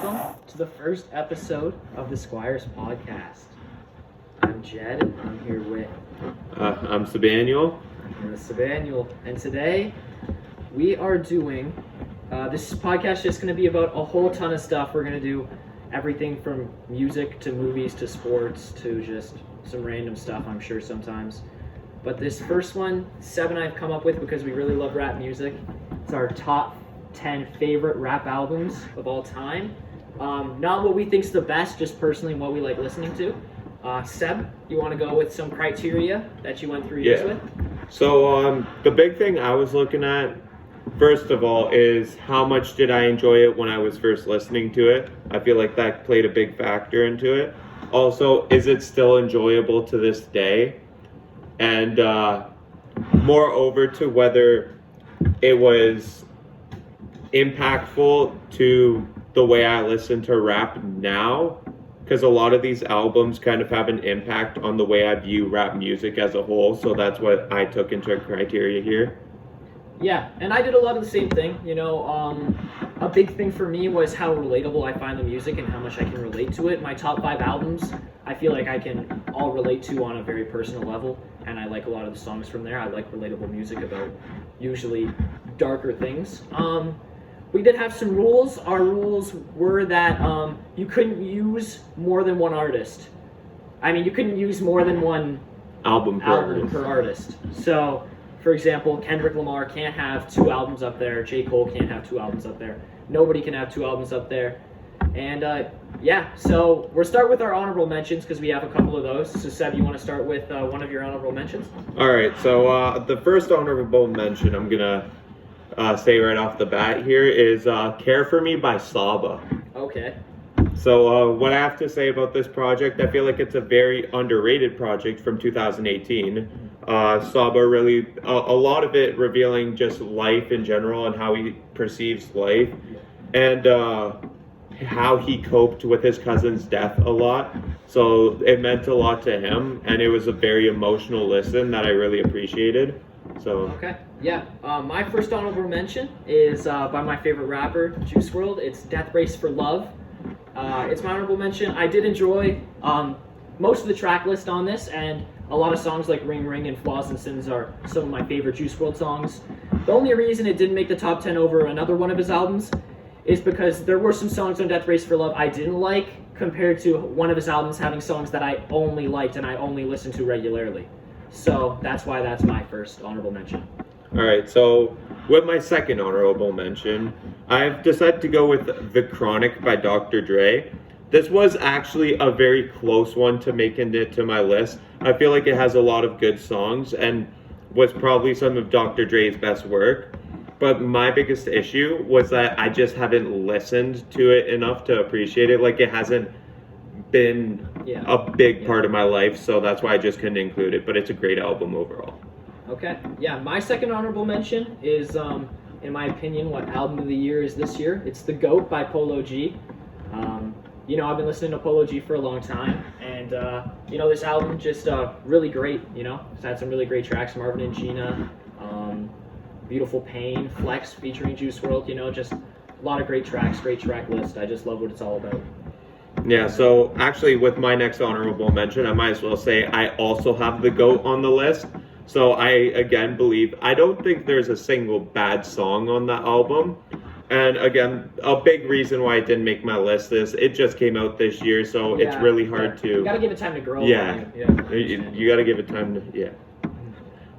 welcome to the first episode of the Squires podcast. I'm Jed, and I'm here with... I'm Sabanuel. I'm Sabanuel, and today we are doing... this podcast is just going to be about a whole ton of stuff. We're going to do everything from music to movies to sports to just some random stuff, I'm sure, sometimes. But this first one, Seb and I have come up with because we really love rap music. It's our top 10 favorite rap albums of all time. Not what we think's the best, just personally what we like listening to. Seb, you want to go with some criteria that you went through yours with? So the big thing I was looking at, first of all, is how much did I enjoy it when I was first listening to it. I feel like that played a big factor into it. Also, is it still enjoyable to this day? And moreover, to whether it was impactful to the way I listen to rap now, because a lot of these albums kind of have an impact on the way I view rap music as a whole, so that's what I took into criteria here. Yeah, and I did a lot of the same thing. You know, a big thing for me was how relatable I find the music and how much I can relate to it. My top 5 albums, I feel like I can all relate to on a very personal level, and I like a lot of the songs from there. I like relatable music about usually darker things. We did have some rules. Our rules were that you couldn't use more than one artist. I mean, you couldn't use more than one Album per artist. So, for example, Kendrick Lamar can't have 2 albums up there. J. Cole can't have 2 albums up there. Nobody can have 2 albums up there. And yeah, so we'll start with our honorable mentions because we have a couple of those. So, Seb, you want to start with one of your honorable mentions? All right, so the first honorable mention I'm going to say right off the bat here is Care For Me by Saba. Okay. So what I have to say about this project, I feel like it's a very underrated project from 2018. Saba really, a lot of it revealing just life in general and how he perceives life, and how he coped with his cousin's death a lot. So it meant a lot to him, and it was a very emotional listen that I really appreciated. So okay, yeah. My first honorable mention is by my favorite rapper, Juice WRLD. It's Death Race for Love. It's my honorable mention. I did enjoy most of the track list on this, and a lot of songs like Ring Ring and Flaws and Sins are some of my favorite Juice WRLD songs. The only reason it didn't make the top 10 over another one of his albums is because there were some songs on Death Race for Love I didn't like compared to one of his albums having songs that I only liked and I only listened to regularly. So that's why that's my first honorable mention. all right, so with my second honorable mention, I've decided to go with The Chronic by Dr. Dre. This was actually a very close one to making it to my list. I feel like it has a lot of good songs and was probably some of Dr. Dre's best work. But my biggest issue was that I just haven't listened to it enough to appreciate it. Like, it hasn't been a big part of my life, so that's why I just couldn't include it. But it's a great album overall. Okay, yeah, my second honorable mention is, in my opinion, what album of the year is this year. It's The GOAT by Polo G. You know, I've been listening to Polo G for a long time, and, you know, this album just really great, you know. It's had some really great tracks, Marvin and Gina, Beautiful Pain, Flex featuring Juice WRLD, you know, just a lot of great tracks, great track list. I just love what it's all about. Yeah, so actually with my next honorable mention, I might as well say I also have The GOAT on the list. So I, again, believe, I don't think there's a single bad song on that album. And again, a big reason why it didn't make my list is it just came out this year, so it's really hard to... You gotta give it time to grow. Yeah, you gotta give it time to, yeah.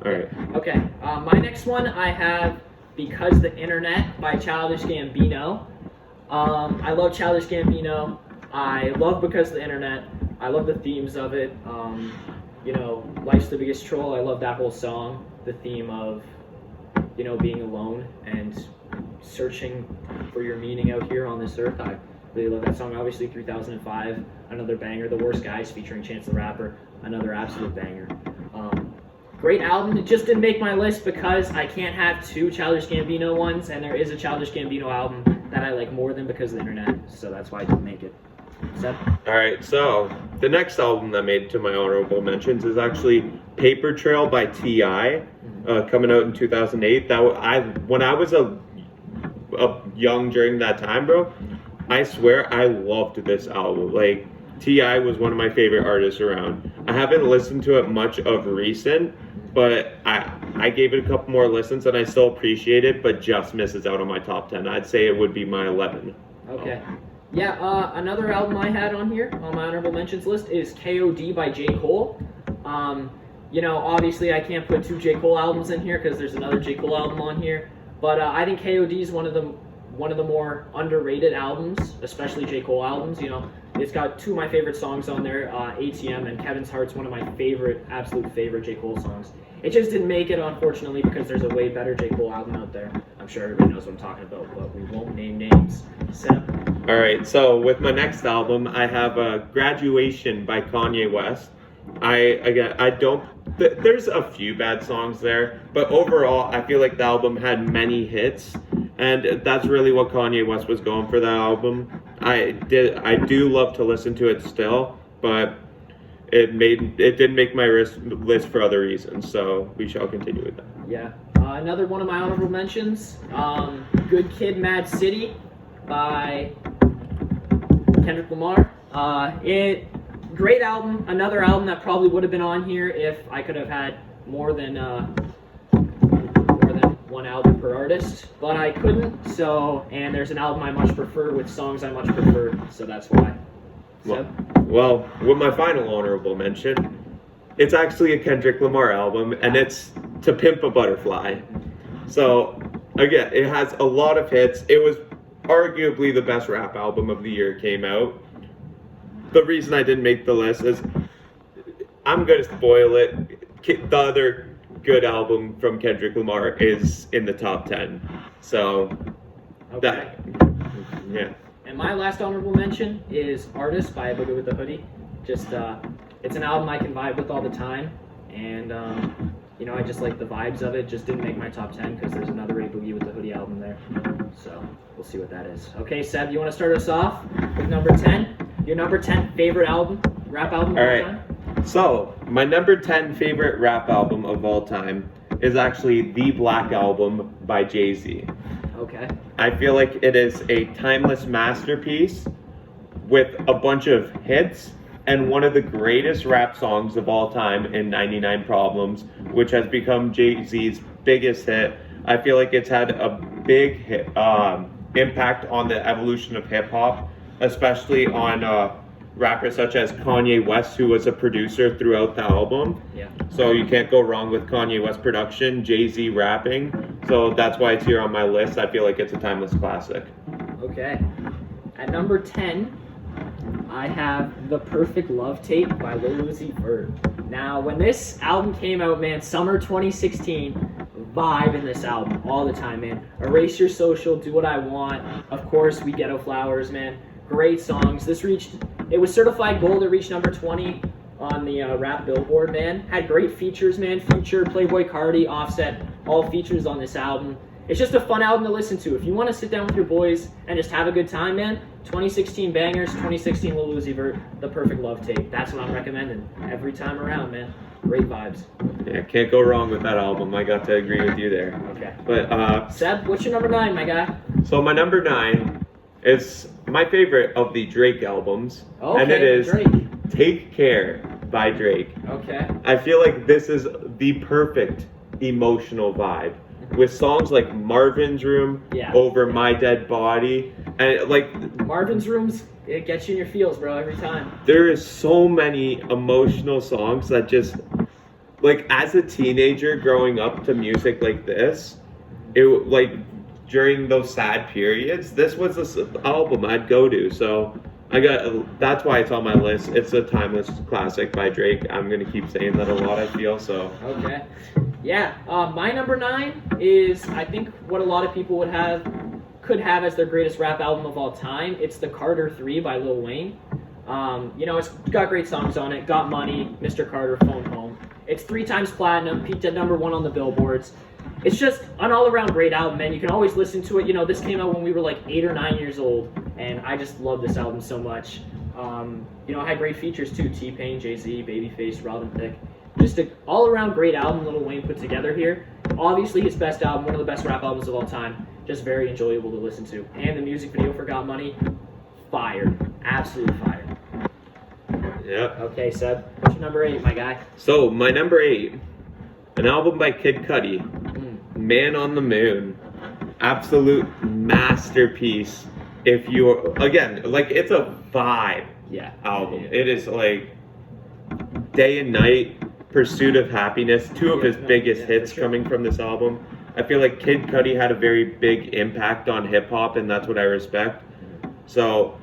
All right. Okay, my next one I have Because the Internet by Childish Gambino. I love Childish Gambino. I love Because the Internet. I love the themes of it. You know, Life's the Biggest Troll. I love that whole song. The theme of, you know, being alone and searching for your meaning out here on this earth. I really love that song. Obviously, 3005, another banger. The Worst Guys featuring Chance the Rapper, another absolute banger. Great album. It just didn't make my list because I can't have 2 Childish Gambino ones, and there is a Childish Gambino album that I like more than Because of the Internet, so that's why I didn't make it. Seb? All right, so the next album that made it to my honorable mentions is actually Paper Trail by T.I., coming out in 2008. When I was a young during that time, bro, I swear I loved this album. Like, T.I. was one of my favorite artists around. I haven't listened to it much of recent, but I gave it a couple more listens and I still appreciate it, but just misses out on my top 10. I'd say it would be my 11. Okay. Yeah, another album I had on here on my honorable mentions list is K.O.D. by J. Cole. Obviously I can't put 2 J. Cole albums in here because there's another J. Cole album on here, but I think K.O.D. is one of the more underrated albums, especially J. Cole albums. It's got 2 of my favorite songs on there, ATM and Kevin's Heart's one of my absolute favorite J. Cole songs. It just didn't make it, unfortunately, because there's a way better J. Cole album out there. I'm sure everybody knows what I'm talking about, but we won't name names. Seb? All right, so with my next album, I have Graduation by Kanye West. There's a few bad songs there, but overall, I feel like the album had many hits, and that's really what Kanye West was going for that album. I do love to listen to it still, but it didn't make my list for other reasons, so we shall continue with that. Yeah. Another one of my honorable mentions, Good Kid, Mad City by Kendrick Lamar. Great album. Another album that probably would have been on here if I could have had more than one album per artist, but I couldn't. And there's an album I much prefer with songs I much prefer, so that's why. Well, with my final honorable mention, it's actually a Kendrick Lamar album, and it's To Pimp a Butterfly. So, again, it has a lot of hits. It was arguably the best rap album of the year it came out. The reason I didn't make the list is, I'm going to spoil it, the other good album from Kendrick Lamar is in the top 10. So, okay. Yeah. And my last honorable mention is Artist by Boogie with the Hoodie. Just, it's an album I can vibe with all the time, and I just like the vibes of it. Just didn't make my top 10 because there's another Boogie with the Hoodie album there. So we'll see what that is. Okay, Seb, you want to start us off with number 10? Your number 10 favorite rap album of all time? So my number 10 favorite rap album of all time is actually The Black Album by Jay-Z. Okay. I feel like it is a timeless masterpiece with a bunch of hits and one of the greatest rap songs of all time in 99 Problems, which has become Jay-Z's biggest hit. I feel like it's had a big impact on the evolution of hip-hop, especially on rappers such as Kanye West, who was a producer throughout the album. Yeah. So you can't go wrong with Kanye West production, Jay-Z rapping. So that's why it's here on my list. I feel like it's a timeless classic. Okay. At number 10, I have The Perfect Love Tape by Lil Uzi Vert. Now, when this album came out, man, summer 2016, vibe in this album all the time, man. Erase Your Social, Do What I Want. Of course, We Ghetto Flowers, man. Great songs. It was certified gold. It reached number 20 on the rap Billboard, man. Had great features, man. Future, Playboy Cardi, Offset, all features on this album. It's just a fun album to listen to. If you want to sit down with your boys and just have a good time, man, 2016 bangers, 2016 Lil Uzi Vert, The Perfect Love Tape. That's what I'm recommending every time around, man. Great vibes. Yeah, can't go wrong with that album. I got to agree with you there. Okay. But Seb, what's your number 9, my guy? So my number 9 is my favorite of the Drake albums, Okay, and it is Drake. Take Care by Drake. Okay. I feel like this is the perfect emotional vibe with songs like Marvin's Room, Yeah. Over My Dead Body, and like Marvin's Rooms, it gets you in your feels, bro, every time. there is so many emotional songs that just, like, as a teenager growing up to music like this, it like during those sad periods, this was the album I'd go to. So that's why it's on my list. It's a timeless classic by Drake. I'm gonna keep saying that a lot, I feel. So Okay. Yeah, my number 9 is, I think, what a lot of people could have as their greatest rap album of all time. It's The Carter 3 by Lil Wayne. It's got great songs on it. Got Money, Mr. Carter, Phone Home. It's 3 times platinum, peaked at number 1 on the billboards. It's just an all-around great album, man. You can always listen to it. This came out when we were like 8 or 9 years old, and I just love this album so much. It had great features too. T-Pain, Jay-Z, Babyface, Robin Thicke. Just an all-around great album Lil Wayne put together here. Obviously his best album, one of the best rap albums of all time. Just very enjoyable to listen to. And the music video for Got Money, fire. Absolutely fire. Yeah. Okay, Seb, what's your number 8, my guy? So my number 8, an album by Kid Cudi, Man on the Moon. Absolute masterpiece. If you, again, like, it's a vibe album. It is like Day and Night, Pursuit of Happiness, two of his biggest hits coming from this album. I feel like Kid Cudi had a very big impact on hip hop, and that's what I respect. So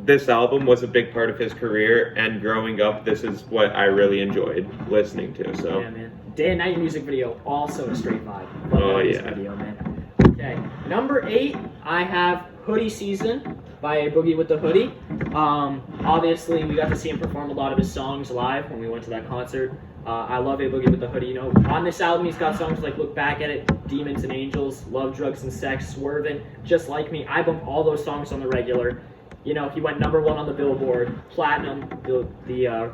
this album was a big part of his career, and growing up, this is what I really enjoyed listening to. So yeah, man. Day and Night music video, also a straight vibe. Love that music video, man. Okay, number 8, I have Hoodie Season by Boogie with the Hoodie. Obviously, we got to see him perform a lot of his songs live when we went to that concert. I love A Boogie with the Hoodie. You know, on this album, he's got songs like Look Back at It, Demons and Angels, Love, Drugs, and Sex, Swervin', Just Like Me. I bump all those songs on the regular. You know, he went number 1 on the Billboard, Platinum, the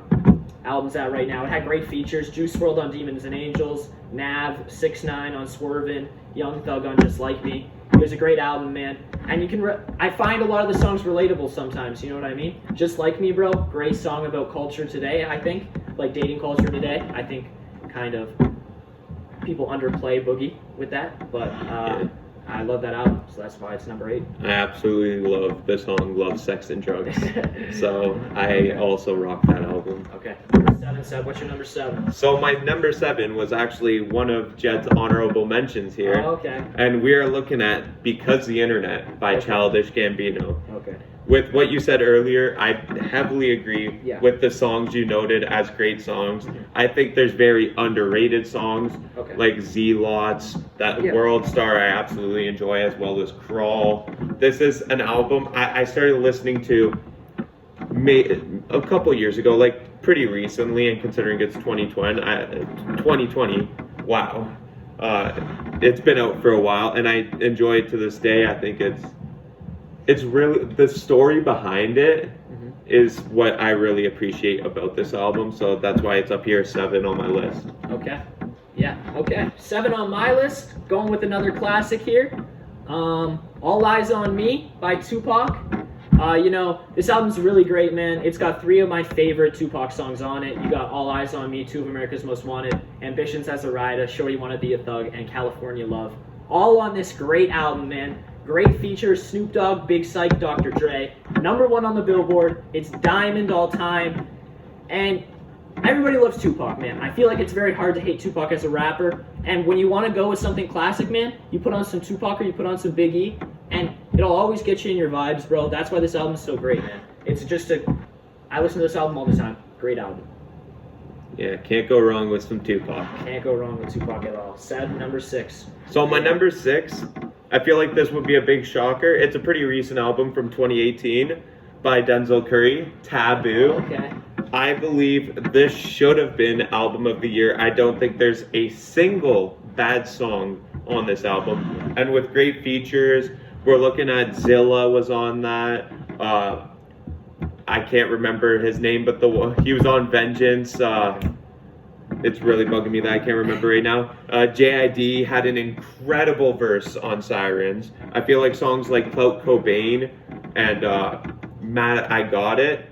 album's out right now. It had great features, Juice WRLD on Demons and Angels, Nav, 6ix9ine on Swervin', Young Thug on Just Like Me. It was a great album, man. And you can, I find a lot of the songs relatable sometimes, you know what I mean? Just Like Me, bro, great song about culture today, I think. Like dating culture today. I think kind of people underplay Boogie with that, but I love that album, so that's why it's number 8. I absolutely love the song Love, Sex, and Drugs. So I also rock that album. Okay. Number 7, Seb. What's your number 7? So my number 7 was actually one of Jed's honorable mentions here. Oh, okay. And we are looking at Because the Internet by Childish Gambino. Okay. With what you said earlier, I heavily agree with the songs you noted as great songs. I think there's very underrated songs like Z-Lots, that World Star I absolutely enjoy, as well as Crawl. This is an album I started listening to a couple years ago, like pretty recently, and considering it's 2020, wow. It's been out for a while, and I enjoy it to this day. I think it's really, the story behind it is what I really appreciate about this album, so that's why it's up here 7 on my list. Okay. Yeah, okay. 7 on my list. Going with another classic here. All Eyes on Me by Tupac. You know, this album's really great, man. It's got 3 of my favorite Tupac songs on it. You got All Eyes on Me, 2 of America's Most Wanted, Ambitions as a Rider, Shorty Wanna Be a Thug, and California Love. All on this great album, man. Great features, Snoop Dogg, Big Psych, Dr. Dre. Number 1 on the Billboard. It's diamond all time. And everybody loves Tupac, man. I feel like it's very hard to hate Tupac as a rapper. And when you want to go with something classic, man, you put on some Tupac or you put on some Big E, and it'll always get you in your vibes, bro. That's why this album's so great, man. It's just I listen to this album all the time. Great album. Yeah, can't go wrong with some Tupac. Can't go wrong with Tupac at all. Sad number 6. So my number 6, I feel like this would be a big shocker. It's a pretty recent album from 2018 by Denzel Curry, Taboo. Okay. I believe this should have been Album of the Year. I don't think there's a single bad song on this album. And with great features, we're looking at Zilla was on that. I can't remember his name, but he was on Vengeance. It's really bugging me that I can't remember right now. JID had an incredible verse on Sirens. I feel like songs like Clout Cobain and Matt I Got It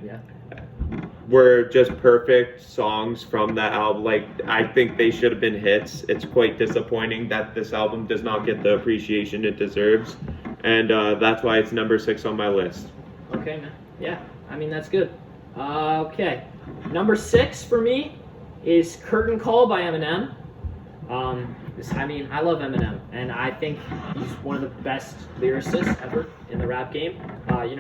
were just perfect songs from that album. Like, I think they should have been hits. It's quite disappointing that this album does not get the appreciation it deserves. And that's why it's number 6 on my list. Okay, man. Yeah, I mean, that's good. Okay. Number 6 for me is Curtain Call by Eminem. I love Eminem, and I think he's one of the best lyricists ever in the rap game.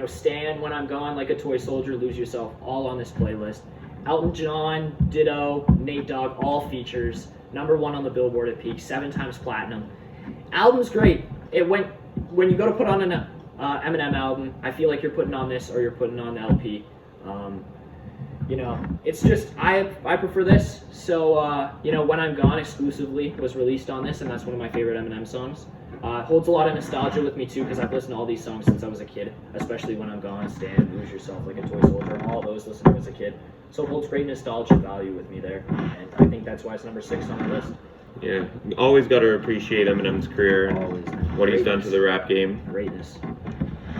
Stan, When I'm Gone, Like a Toy Soldier, Lose Yourself, all on this playlist. Elton John, Ditto, Nate Dogg, all features. Number 1 on the Billboard at peak, 7 times platinum. Album's great. When you go to put on an Eminem album, I feel like you're putting on this or you're putting on the LP. It's just, I prefer this. So, When I'm Gone exclusively was released on this, and that's one of my favorite Eminem songs. Holds a lot of nostalgia with me, too, because I've listened to all these songs since I was a kid, especially When I'm Gone, Stand, Lose Yourself, Like a Toy Soldier, all those listened to as a kid. So it holds great nostalgia value with me there, and I think that's why it's number 6 on the list. Yeah, always got to appreciate Eminem's career and what he's done to the rap game. Greatness.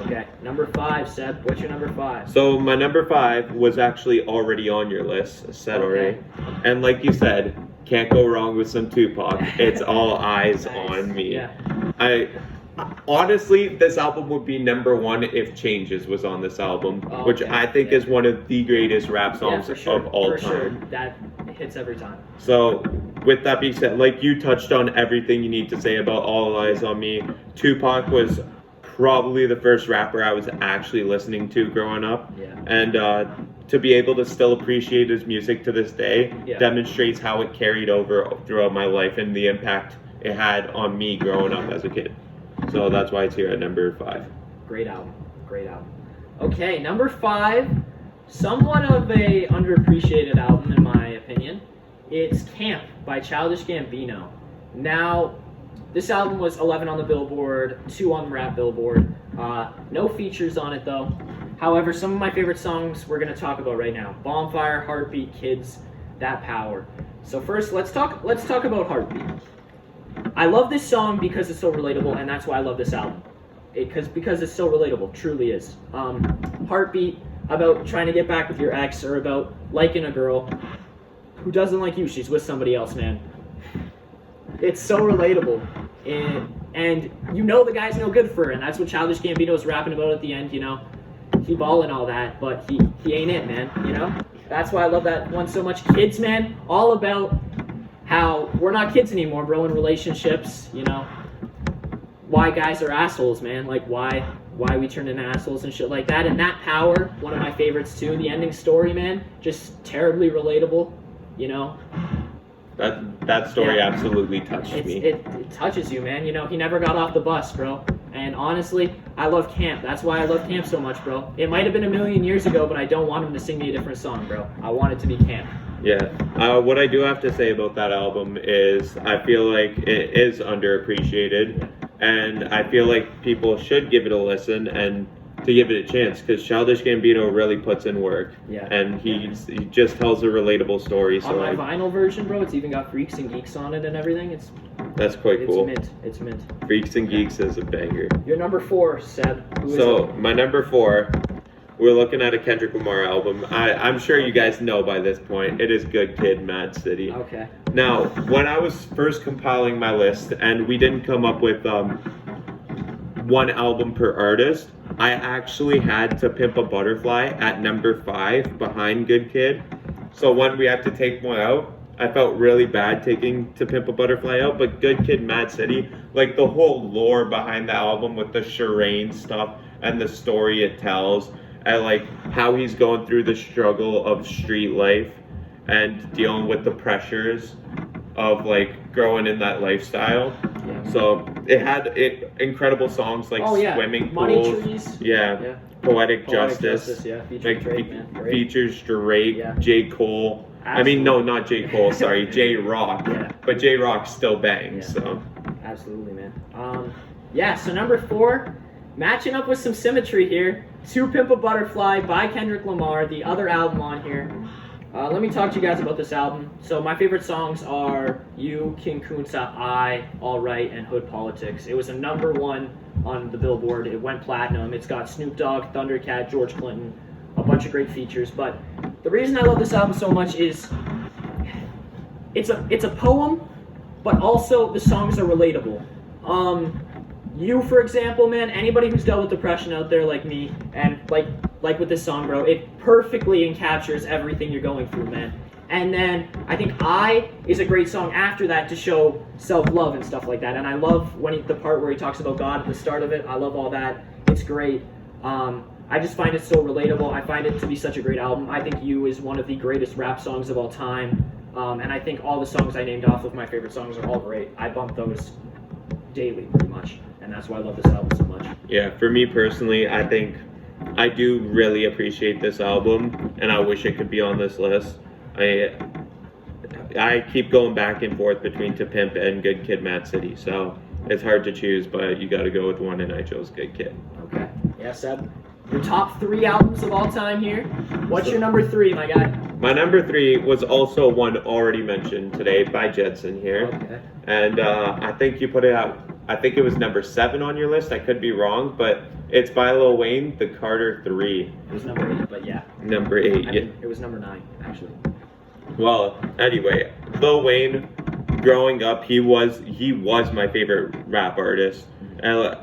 Okay, number 5, Seb. What's your number 5? So my number 5 was actually already on your list, said already. And like you said, can't go wrong with some Tupac. It's All Eyes Nice. on Me. Yeah. I honestly, this album would be number 1 if Changes was on this album, Oh, which okay. I think is one of the greatest rap songs for sure. of all for time. Sure. That hits every time. So, with that being said, like you touched on everything you need to say about All Eyes on Me. Tupac was probably the first rapper I was actually listening to growing up. Yeah. And to be able to still appreciate his music to this day demonstrates how it carried over throughout my life and the impact it had on me growing up as a kid. So that's why it's here at number 5. Great album. Great album. Okay, number 5, somewhat of a underappreciated album in my opinion. It's Camp by Childish Gambino. Now, this album was 11 on the Billboard, 2 on the Rap Billboard. No features on it though. However, some of my favorite songs we're going to talk about right now. Bonfire, Heartbeat, Kids, That Power. So first, let's talk about Heartbeat. I love this song because it's so relatable, and that's why I love this album. Because it's so relatable, truly is. Heartbeat, about trying to get back with your ex, or about liking a girl who doesn't like you, she's with somebody else, man. It's so relatable, and you know the guy's no good for her, and that's what Childish Gambino is rapping about at the end, you know. He ballin' all that, but he ain't it, man, you know. That's why I love that one so much. Kids, man, all about how we're not kids anymore, bro, in relationships, you know. Why guys are assholes, man, like why we turn into assholes and shit like that. And That Power, one of my favorites too. The ending story, man, just terribly relatable, you know. That story absolutely touched me. It touches you, man. You know, he never got off the bus, bro. And honestly, I love Camp. That's why I love Camp so much, bro. It might have been a million years ago, but I don't want him to sing me a different song, bro. I want it to be Camp. Yeah. What I do have to say about that album is I feel like it is underappreciated, and I feel like people should give it a listen and to give it a chance, because Childish Gambino really puts in work. Yeah. And he just tells a relatable story. So on my vinyl version, bro, it's even got Freaks and Geeks on it and everything. That's quite cool. It's mint. Freaks and Geeks is a banger. Your number 4, Seb. Who is it? My number 4, we're looking at a Kendrick Lamar album. I'm sure you guys know by this point, it is Good Kid, Mad City. Okay. Now, when I was first compiling my list, and we didn't come up with one album per artist, I actually had to Pimp a Butterfly at number 5 behind Good Kid. So when we had to take one out, I felt really bad taking To Pimp a Butterfly out, but Good Kid, Mad City, like the whole lore behind the album with the Shireen stuff and the story it tells, and like how he's going through the struggle of street life and dealing with the pressures of like growing in that lifestyle. Yeah. So it had incredible songs like Swimming Money Pools. Trees. Yeah. Poetic Justice. Yeah. Features Drake, man. Great. Features Drake, Yeah. J. Cole. Absolutely. I mean, no, not J. Cole, sorry, J. Rock. Yeah. But J. Rock still bangs, Yeah. so. Absolutely, man. So number 4, matching up with some symmetry here, To Pimp a Butterfly by Kendrick Lamar, the other album on here. Let me talk to you guys about this album. So my favorite songs are You, King Kunta, I, All Right, and Hood Politics. It was a number 1 on the Billboard. It went platinum. It's got Snoop Dogg, Thundercat, George Clinton, a bunch of great features. But the reason I love this album so much is it's a poem, but also the songs are relatable. You, for example, man, anybody who's dealt with depression out there like me, and like with this song, bro, it perfectly encaptures everything you're going through, man. And then I think I is a great song after that to show self-love and stuff like that. And I love the part where he talks about God at the start of it. I love all that. It's great. I just find it so relatable. I find it to be such a great album. I think You is one of the greatest rap songs of all time. And I think all the songs I named off of my favorite songs are all great. I bump those daily, pretty much. And that's why I love this album so much. Yeah, for me personally, I think I do really appreciate this album, and I wish it could be on this list. I keep going back and forth between To Pimp and Good Kid, Mad City, so it's hard to choose, but you got to go with one, and I chose Good Kid. Okay. Yeah, Seb. Your top 3 albums of all time here. What's your number 3, my guy? My number 3 was also one already mentioned today by Jedson here. Okay. And I think you put it I think it was number 7 on your list. I could be wrong, but it's by Lil Wayne, The Carter 3. It was number 8, but yeah. Number 8, I yeah. mean, it was number 9, actually. Well, anyway, Lil Wayne, growing up, he was my favorite rap artist. And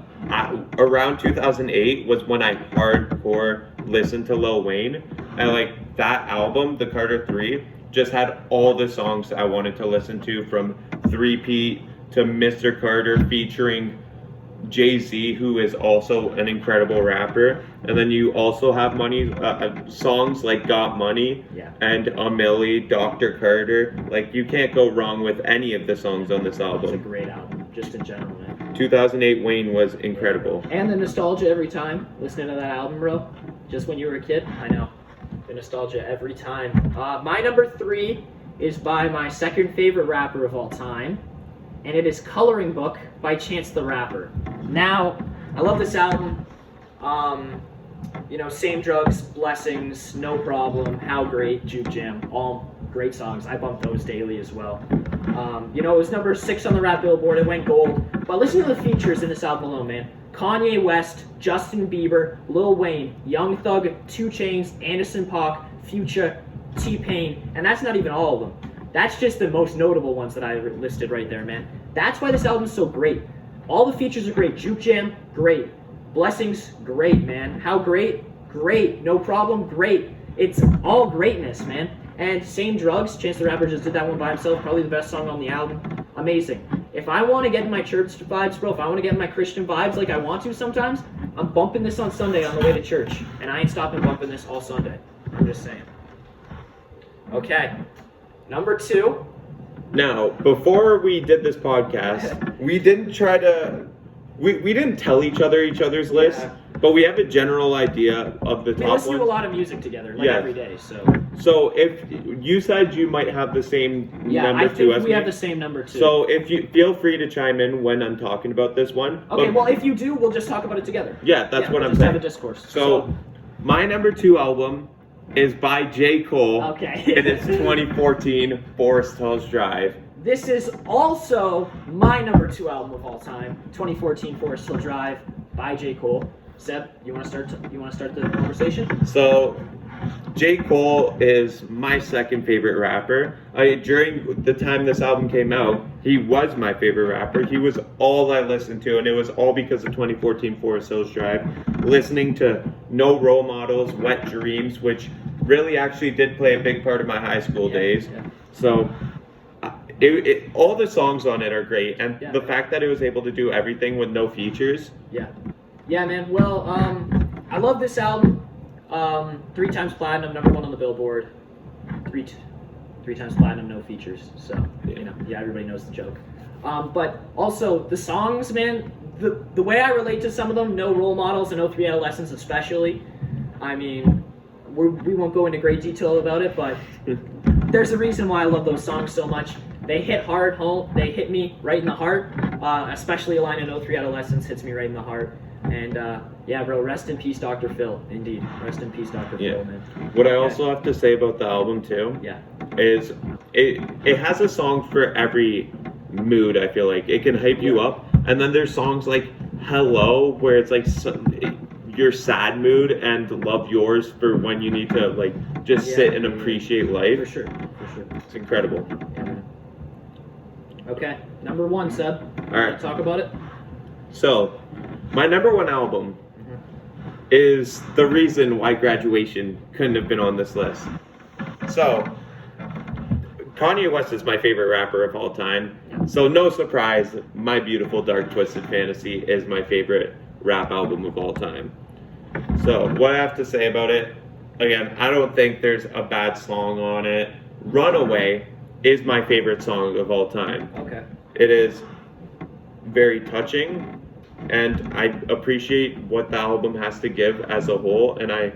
around 2008 was when I hardcore listened to Lil Wayne, and like that album, The Carter 3, just had all the songs I wanted to listen to, from 3-Peat to Mr. Carter featuring Jay-Z, who is also an incredible rapper. And then you also have songs like Got Money and A Milli, Dr. Carter. Like, you can't go wrong with any of the songs on this album. It's a great album, just in general, man. 2008 Wayne was incredible. And the nostalgia every time, listening to that album, bro. Just when you were a kid, I know. The nostalgia every time. My number 3 is by my second favorite rapper of all time, and it is Coloring Book by Chance the Rapper. Now, I love this album. Same Drugs, Blessings, No Problem, How Great, Juke Jam, all great songs. I bump those daily as well. It was number 6 on the rap Billboard. It went gold. But listen to the features in this album alone, man. Kanye West, Justin Bieber, Lil Wayne, Young Thug, 2 Chainz, Anderson .Paak, Future, T-Pain, and that's not even all of them. That's just the most notable ones that I listed right there, man. That's why this album's so great. All the features are great. Juke Jam, great. Blessings, great, man. How Great? Great. No Problem, great. It's all greatness, man. And Same Drugs, Chance the Rapper just did that one by himself, probably the best song on the album. Amazing. If I want to get in my church vibes, bro, if I want to get in my Christian vibes like I want to sometimes, I'm bumping this on Sunday on the way to church. And I ain't stopping bumping this all Sunday. I'm just saying. Okay. Number 2. Now, before we did this podcast, we didn't try to... We didn't tell each other's lists, but we have a general idea of the top ones. We listen to a lot of music together, every day, so... So if you said you might have the same number 2 as me. I think we have the same number 2. So if you feel free to chime in when I'm talking about this one. Okay, well, if you do, we'll just talk about it together. Yeah, that's what I'm just saying. Have a discourse. So my number 2 album is by J. Cole. Okay. And it's 2014 Forest Hills Drive. This is also my number 2 album of all time, 2014 Forest Hill Drive by J. Cole. Seb, you want to start the conversation? So, J. Cole is my second favorite rapper. During the time this album came out, he was my favorite rapper. He was all I listened to, and it was all because of 2014 Forest Hills Drive. Listening to No Role Models, Wet Dreams, which really actually did play a big part of my high school days. Yeah. So, all the songs on it are great, and the fact that it was able to do everything with no features. Yeah, man. Well, I love this album. 3 times platinum, number 1 on the Billboard. 3 times platinum, no features. So everybody knows the joke. But also the songs, man. The way I relate to some of them, No Role Models and 03 Adolescents especially. I mean, we won't go into great detail about it, but there's a reason why I love those songs so much. They hit hard home. They hit me right in the heart. Especially a line in 03 Adolescents hits me right in the heart. And bro, rest in peace, Dr. Phil. Indeed, rest in peace, Dr. Phil, man. What I also have to say about the album too, is it has a song for every mood. I feel like it can hype you up, and then there's songs like Hello, where it's like your sad mood, and Love Yours for when you need to just sit and appreciate life. For sure. It's incredible. Yeah, man. Okay, number 1, Seb. All right, talk about it. So, my number 1 album is the reason why Graduation couldn't have been on this list. So, Kanye West is my favorite rapper of all time. So, no surprise, My Beautiful Dark Twisted Fantasy is my favorite rap album of all time. So, what I have to say about it, again, I don't think there's a bad song on it. Runaway is my favorite song of all time. Okay. It is very touching, and I appreciate what the album has to give as a whole, and I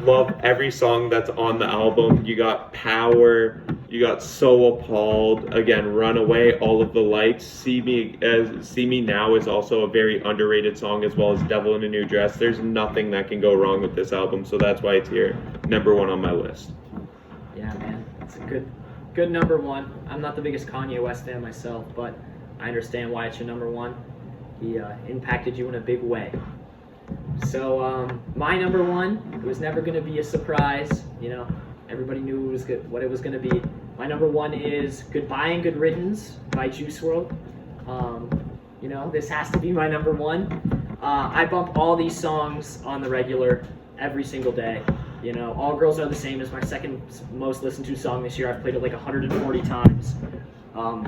love every song that's on the album. You got Power, you got So Appalled, again, Runaway, All of the Lights, See Me Now is also a very underrated song, as well as Devil in a New Dress. There's nothing that can go wrong with this album, so that's why it's here, number 1 on my list. Yeah, man, it's a good good number one. I'm not the biggest Kanye West fan myself, but I understand why it's your number one. He impacted you in a big way. So my number one, it was never going to be a surprise. You know, everybody knew it was good, what it was going to be. My number one is Goodbye and Good Riddance by Juice WRLD. You know, this has to be my number one. I bump all these songs on the regular every single day. You know, All Girls Are the Same is my second most listened to song this year. I've played it like 140 times.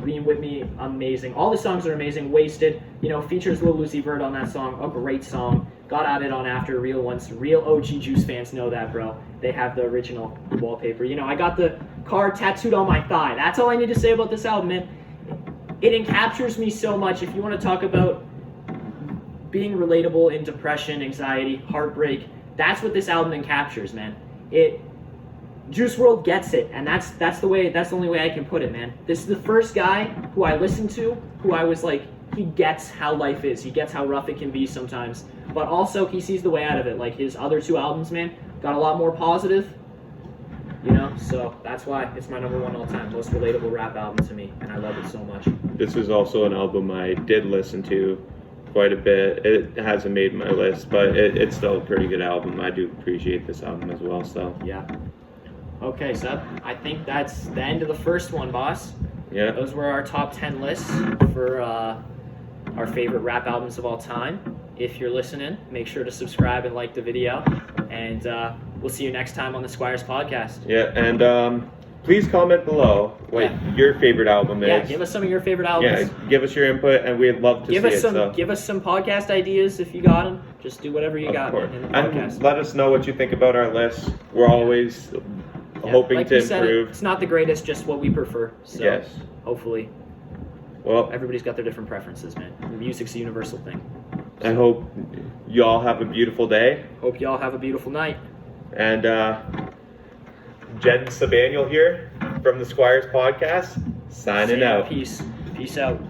Lean With Me, amazing. All the songs are amazing. Wasted, you know, features Lil Uzi Vert on that song, a great song. Got added on after real ones. Real OG Juice fans know that, bro. They have the original wallpaper. You know, I got the card tattooed on my thigh. That's all I need to say about this album, man. It encaptures me so much. If you want to talk about being relatable in depression, anxiety, heartbreak, that's what this album encaptures, man. Juice WRLD gets it, and that's the only way I can put it, man. This is the first guy who I listened to, who I was like, he gets how life is. He gets how rough it can be sometimes. But also, he sees the way out of it. Like, his other two albums, man, got a lot more positive. You know, so that's why it's my number one all time. Most relatable rap album to me, and I love it so much. This is also an album I did listen to quite a bit. It hasn't made my list, but it's still a pretty good album. I do appreciate this album as well, so. Yeah. Okay, Seb, I think that's the end of the first one, boss. Yeah. Those were our top 10 lists for our favorite rap albums of all time. If you're listening, make sure to subscribe and like the video, and we'll see you next time on the Squires podcast. Yeah, and please comment below what your favorite album is. Yeah, give us some of your favorite albums. Yeah, give us your input, and we'd love to Give see us some. it. So. Give us some podcast ideas if you got them. Just do whatever you got in the podcast. And let us know what you think about our list. We're always hoping like to you said, improve. It's not the greatest, just what we prefer. So Yes. hopefully, Well, everybody's got their different preferences, man. Music's a universal thing. I hope you all have a beautiful day. Hope y'all have a beautiful night. And Jen Sabaniel here from the Squires podcast, signing out. Peace. Peace out.